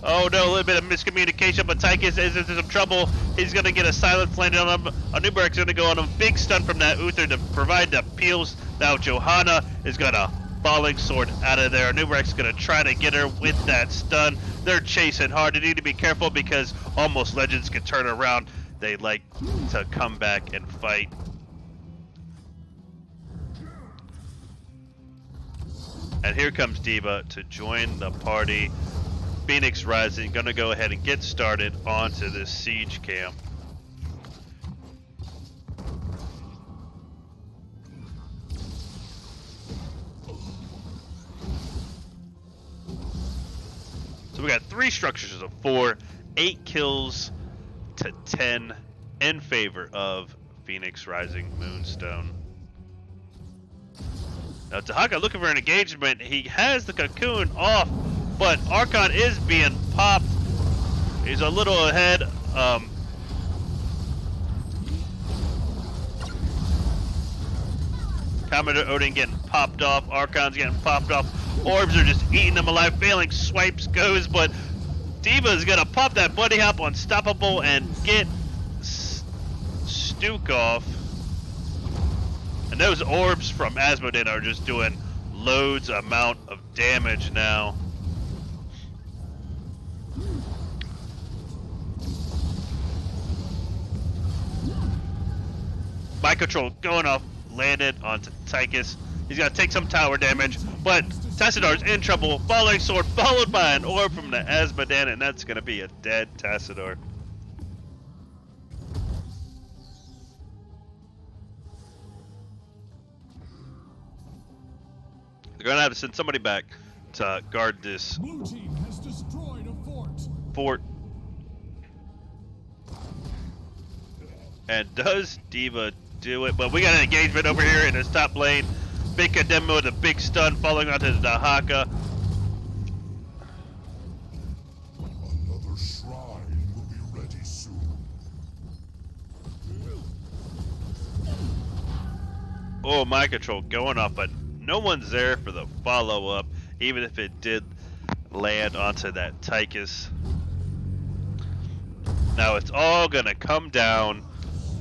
Oh no, a little bit of miscommunication, but Tychus is in some trouble. He's going to get a silence landed on him. Anubarek's going to go on him. Big stun from that Uther to provide the peels. Now Johanna is going to falling sword out of there. Anubarek's going to try to get her with that stun. They're chasing hard. They need to be careful because Almost Legends can turn around. They like to come back and fight. And here comes D.Va to join the party. Phoenix Rising gonna go ahead and get started onto this siege camp. So we got 3 structures of 4, 8 kills to 10 in favor of Phoenix Rising Moonstone. Now Dahaka looking for an engagement. He has the cocoon off, but Archon is being popped. He's a little ahead. Commodore Odin getting popped off. Archon's getting popped off. Orbs are just eating them alive. Failing swipes goes, but D.Va's gonna pop that Buddy Hop unstoppable and get Stuke off. And those orbs from Asmodee are just doing loads amount of damage now. Mind Control going off, landed onto Tychus. He's gonna take some tower damage, but Tassidar's in trouble. Falling sword followed by an orb from the Asmodee, and that's gonna be a dead Tassadar. They're gonna have to send somebody back to guard this Blue team has destroyed a fort. And does D.Va do it? But we got an engagement over here in his top lane. Big Kademo with a big stun falling onto the Dahaka. Another shrine will be ready soon. Oh, Mind Control going off, but no one's there for the follow-up, even if it did land onto that Tychus. Now it's all gonna come down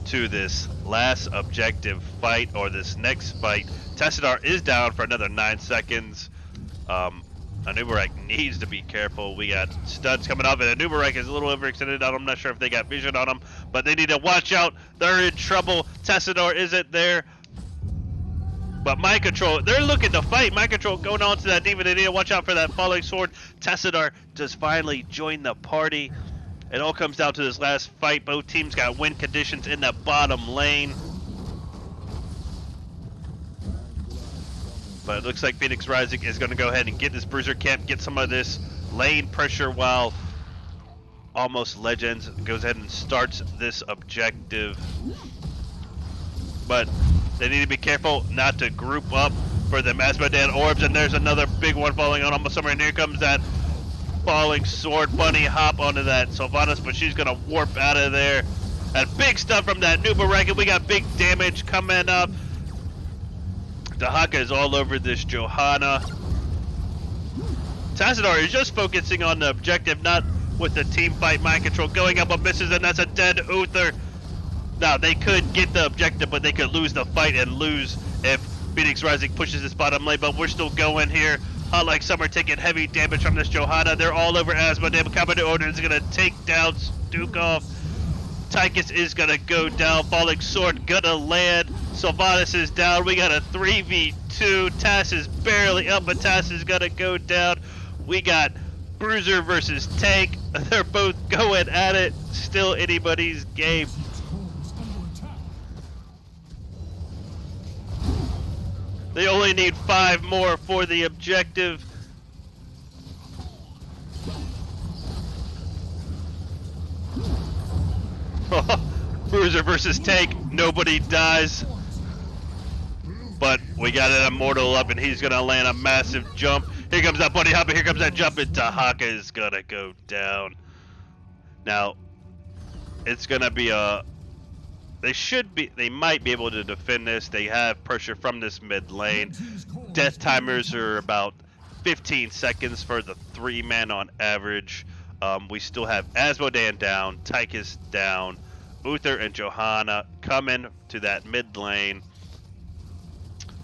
to this last objective fight, or this next fight. Tassadar is down for another 9 seconds. Anubarak needs to be careful. We got studs coming up, and Anubarak is a little overextended on him. I'm not sure if they got vision on him, but they need to watch out. They're in trouble. Tassadar isn't there. But Mind Control, they're looking to fight. Mind Control going on to that D.Va. They need to watch out for that falling sword. Tassadar does finally join the party. It all comes down to this last fight. Both teams got win conditions in the bottom lane. But it looks like Phoenix Rising is going to go ahead and get this Bruiser camp, get some of this lane pressure while Almost Legends goes ahead and starts this objective, but they need to be careful not to group up for the Asmodean orbs. And there's another big one falling on Almost Summer, and here comes that falling sword bunny hop onto that Sylvanas, but she's gonna warp out of there. And big stuff from that Nubarek, and we got big damage coming up. Dahaka is all over this Johanna. Tassadar is just focusing on the objective, not with the team fight mind control. Going up but misses, and that's a dead Uther. Now, they could get the objective, but they could lose the fight and lose if Phoenix Rising pushes this bottom lane, but we're still going here. Hot Like Summer taking heavy damage from this Johanna. They're all over Asmodee. Commodore Odin is going to take down Stukov. Tychus is going to go down. Falling Sword going to land. Sylvanas is down. We got a 3v2. Tass is barely up, but Tass is going to go down. We got Bruiser versus Tank. They're both going at it. Still anybody's game. They only need 5 more for the objective. Bruiser versus Tank, nobody dies. But we got an Immortal up, and he's going to land a massive jump. Here comes that bunny hop, and here comes that jump, and Dahaka is going to go down. Now, it's going to be a... They might be able to defend this. They have pressure from this mid lane. Death timers are about 15 seconds for the 3-man on average. We still have Asmodean down, Tychus down, Uther and Johanna coming to that mid lane.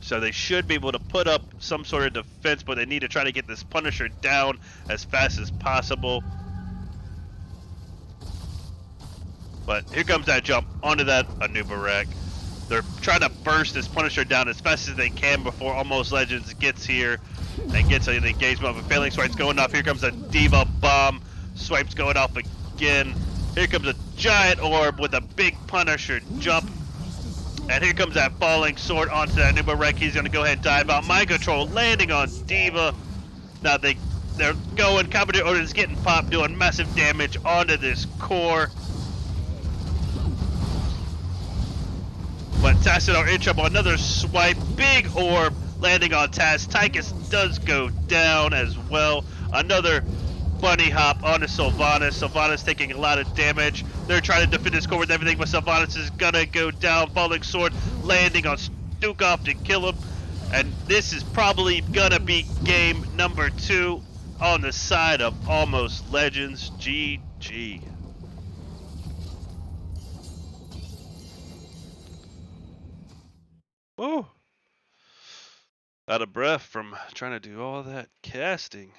So they should be able to put up some sort of defense, but they need to try to get this Punisher down as fast as possible. But here comes that jump onto that Anubarak. They're trying to burst this Punisher down as fast as they can before Almost Legends gets here and gets an engagement. But failing swipes going off. Here comes a Diva bomb. Swipes going off again. Here comes a giant orb with a big Punisher jump. And here comes that falling sword onto that Anubarak. He's going to go ahead and dive out. Mind control landing on Diva. Now they're going. Commodore Odin's getting popped, doing massive damage onto this core. But Tassadar in trouble. Another swipe. Big orb landing on Tass. Tychus does go down as well. Another bunny hop onto Sylvanas. Sylvanas taking a lot of damage. They're trying to defend this core with everything, but Sylvanas is gonna go down. Falling sword landing on Stukov to kill him. And this is probably gonna be game number 2 on the side of Almost Legends. GG. Woo! Out of breath from trying to do all that casting.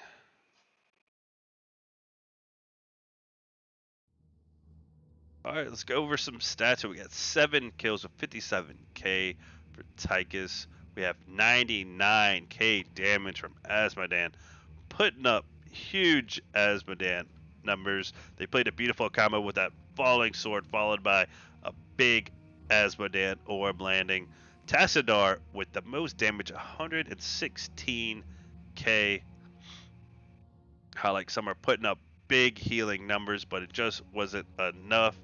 Alright, let's go over some stats. So we got 7 kills with 57k for Tychus. We have 99k damage from Asmodean, putting up huge Asmodean numbers. They played a beautiful combo with that falling sword, followed by a big Asmodean orb landing. Tassadar with the most damage, 116k. How like some are putting up big healing numbers, but it just wasn't enough.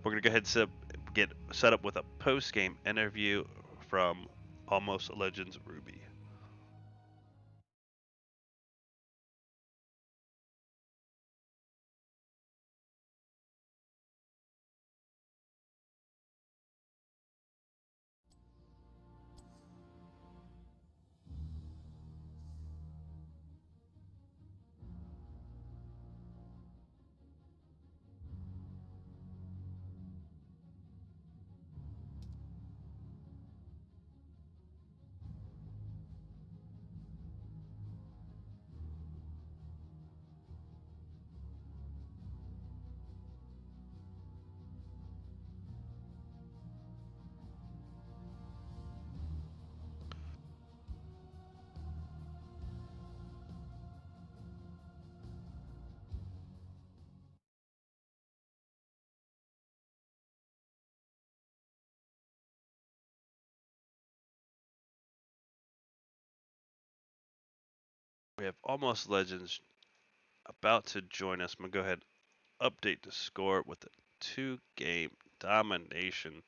We're gonna go ahead and get set up with a post-game interview from Almost Legends Ruby. We have Almost Legends about to join us. I'm gonna go ahead update the score with a 2-game domination.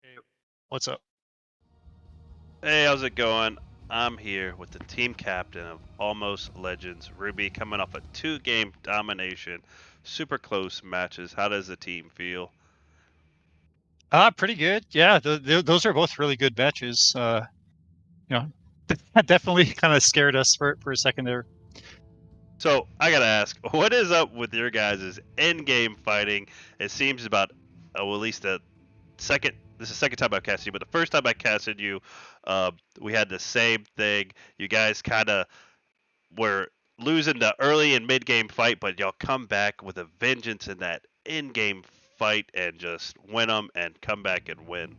Hey, what's up? Hey, how's it going? I'm here with the team captain of Almost Legends, Ruby, coming off a 2-game domination. Super close matches. How does the team feel? Pretty good. Yeah, those are both really good matches. You know, that definitely kind of scared us for a second there. So, I gotta ask, what is up with your guys' end-game fighting? It seems about, well, at least the second, this is the second time I've casted you, but the first time I casted you, we had the same thing. You guys kind of were losing the early and mid game fight, but y'all come back with a vengeance in that in game fight and just win them and come back and win.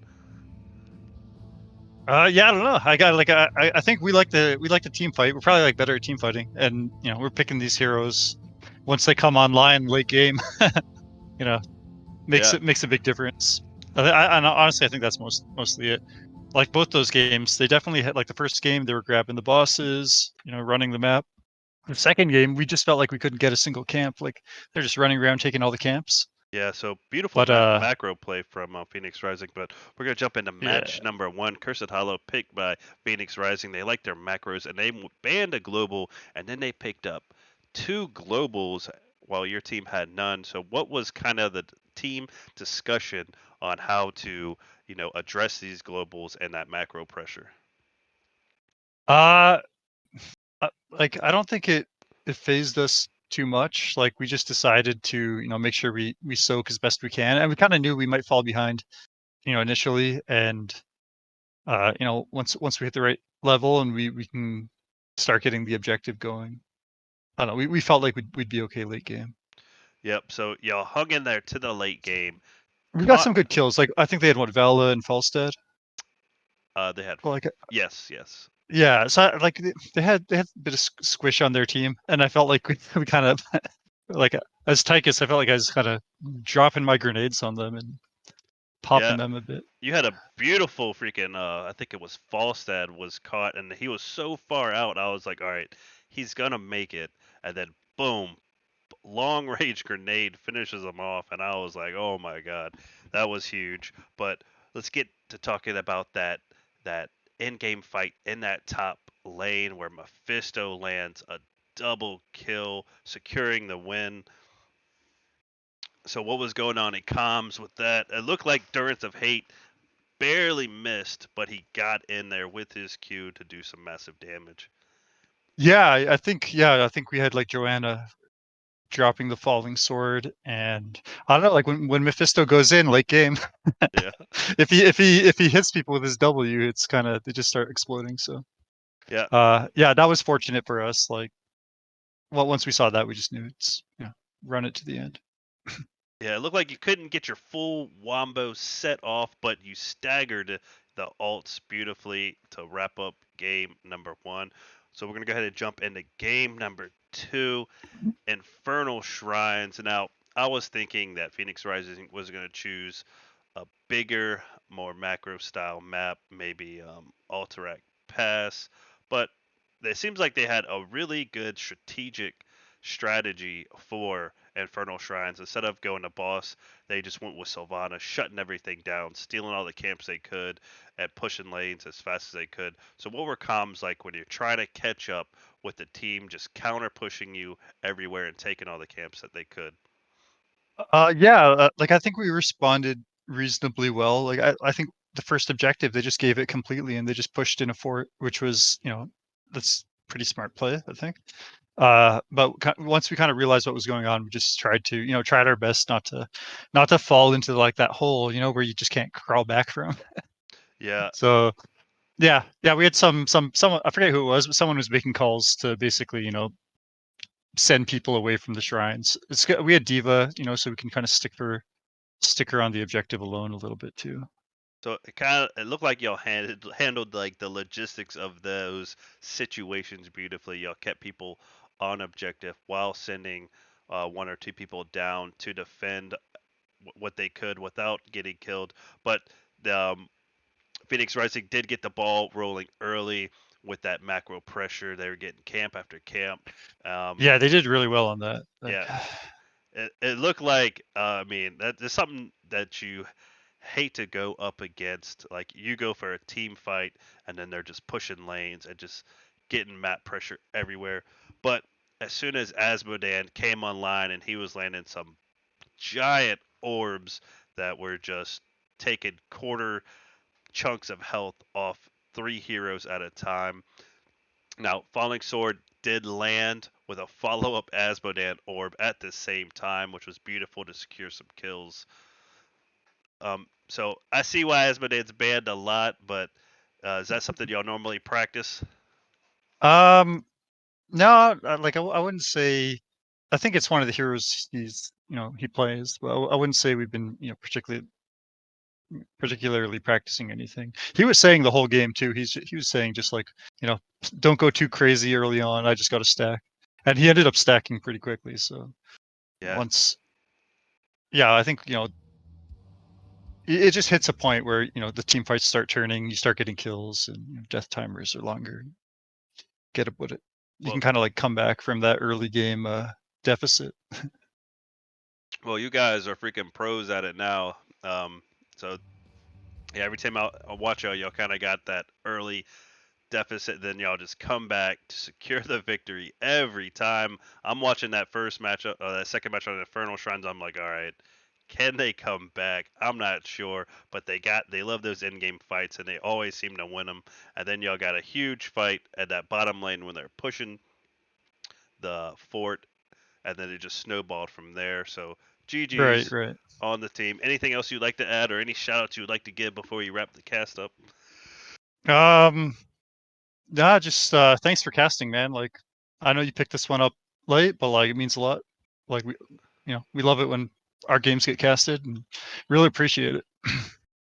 Yeah, I don't know. I got like I think we like the team fight. We're probably like better at team fighting, and we're picking these heroes once they come online late game. You know, makes Yeah, it makes a big difference. And honestly, I think that's mostly it. Like both those games, they definitely had like the first game they were grabbing the bosses, running the map. The second game, we just felt like we couldn't get a single camp. Like they're just running around taking all the camps. yeah. So beautiful But macro play from Phoenix Rising, but we're gonna jump into yeah. match number one. Cursed Hollow picked by Phoenix Rising. They like their macros and they banned a global, and then they picked up 2 globals while your team had none. So what was kind of the team discussion on how to address these globals and that macro pressure? Uh, like I don't think it phased us too much. Like we just decided to, make sure we soak as best we can, and we kind of knew we might fall behind, initially, and once we hit the right level and we can start getting the objective going. I don't know. We felt like we'd be okay late game. Yep. So y'all hung in there to the late game. We got Caught. some good kills. Like I think they had what Vela and Falstead. They had. Well, like Yes. Yes. yeah, so like they had a bit of squish on their team, and I felt like we kind of like as Tychus, I felt like I was kind of dropping my grenades on them and Yeah. popping them a bit. You had a beautiful freaking. I think it was Falstad was caught, and he was so far out. I was like, all right, he's gonna make it, and then boom, long range grenade finishes him off, and I was like, oh my god, that was huge. But let's get to talking about that in game fight in that top lane where Mephisto lands a double kill, securing the win. So what was going on in comms with that? It looked like Durance of Hate barely missed, but he got in there with his Q to do some massive damage. Yeah, I think we had like Joanna dropping the falling sword, and I don't know, like when Mephisto goes in late game, Yeah, if he hits people with his W, it's kind of they just start exploding. So yeah, yeah, that was fortunate for us. Like well, once we saw that, we just knew it's run it to the end. yeah. It looked like you couldn't get your full wombo set off, but you staggered the alts beautifully to wrap up game number one. So we're gonna go ahead and jump into game number two. Infernal Shrines. Now, I was thinking that Phoenix Rising was going to choose a bigger, more macro style map, maybe Alterac Pass, but it seems like they had a really good strategic strategy for Infernal Shrines. Instead of going to boss, they just went with Sylvana, shutting everything down, stealing all the camps they could, and pushing lanes as fast as they could. So, what were comms like when you're trying to catch up with the team just counter pushing you everywhere and taking all the camps that they could? Yeah, like I think we responded reasonably well. Like I think the first objective they just gave it completely and they just pushed in a fort, which was that's pretty smart play, I think. But once we kind of realized what was going on, we just tried to, tried our best not to fall into like that hole, where you just can't crawl back from. Yeah. So yeah, we had someone, I forget who it was, but someone was making calls to basically, send people away from the shrines. We had Diva, so we can kind of stick her on the objective alone a little bit too. So it looked like y'all handled like the logistics of those situations beautifully. Y'all kept people on objective while sending one or two people down to defend what they could without getting killed. But the Phoenix Rising did get the ball rolling early with that macro pressure. They were getting camp after camp. Yeah, they did really well on that. Like, Yeah, it looked like I mean that's something that you hate to go up against. Like you go for a team fight and then they're just pushing lanes and just getting map pressure everywhere. But as soon as Asmodan came online and he was landing some giant orbs that were just taking quarter chunks of health off three heroes at a time. Now, Falling Sword did land with a follow up Asmodan orb at the same time, which was beautiful to secure some kills. So I see why Asmodan's banned a lot, but is that something y'all normally practice? um, no, like I wouldn't say. I think it's one of the heroes he plays. But I wouldn't say we've been, particularly practicing anything. He was saying the whole game too. He was saying just like, don't go too crazy early on. I just got to stack, and he ended up stacking pretty quickly. So Yeah. once, yeah, I think it just hits a point where the team fights start turning. You start getting kills, and death timers are longer. Get up with it. You Well, can kind of like come back from that early game deficit. well, you guys are freaking pros at it now. So yeah, every time I watch y'all kind of got that early deficit, then y'all just come back to secure the victory every time. I'm watching that first match, that second match on Infernal Shrines. I'm like, all right, can they come back? I'm not sure, but they love those in-game fights and they always seem to win them. And then y'all got a huge fight at that bottom lane when they're pushing the fort, and then it just snowballed from there. So Right, GG's right. on the team. Anything else you'd like to add, or any shout outs you'd like to give before you wrap the cast up? Um, Nah, just thanks for casting, man. Like, I know you picked this one up late, but like it means a lot. Like we love it when our games get casted, and really appreciate it.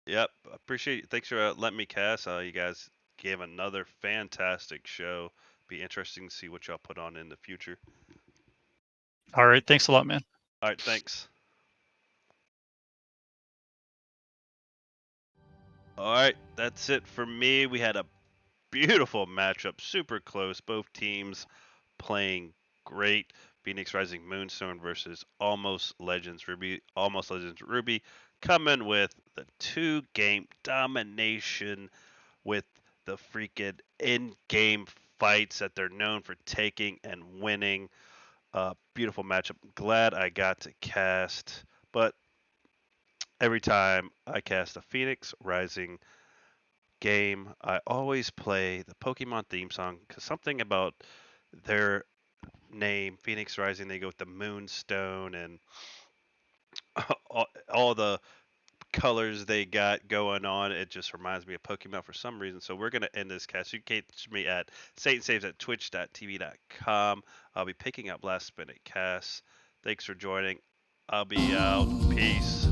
Yep, appreciate it. Thanks for letting me cast. You guys gave another fantastic show. Be interesting to see what y'all put on in the future. All right, thanks a lot, man. All right, thanks. All right, that's it for me. We had a beautiful matchup, super close. Both teams playing great. Phoenix Rising Moonstone versus Almost Legends Ruby. Almost Legends Ruby coming with the 2-game domination with the freaking in-game fights that they're known for taking and winning. Beautiful matchup. Glad I got to cast, but every time I cast a Phoenix Rising game, I always play the Pokemon theme song because something about their name, Phoenix Rising, they go with the Moonstone and all the colors they got going on. It just reminds me of Pokemon for some reason. So we're gonna end this cast. You can catch me at Satan Saves at twitch.tv.com. I'll be picking up last minute casts. Thanks for joining. I'll be out. Peace.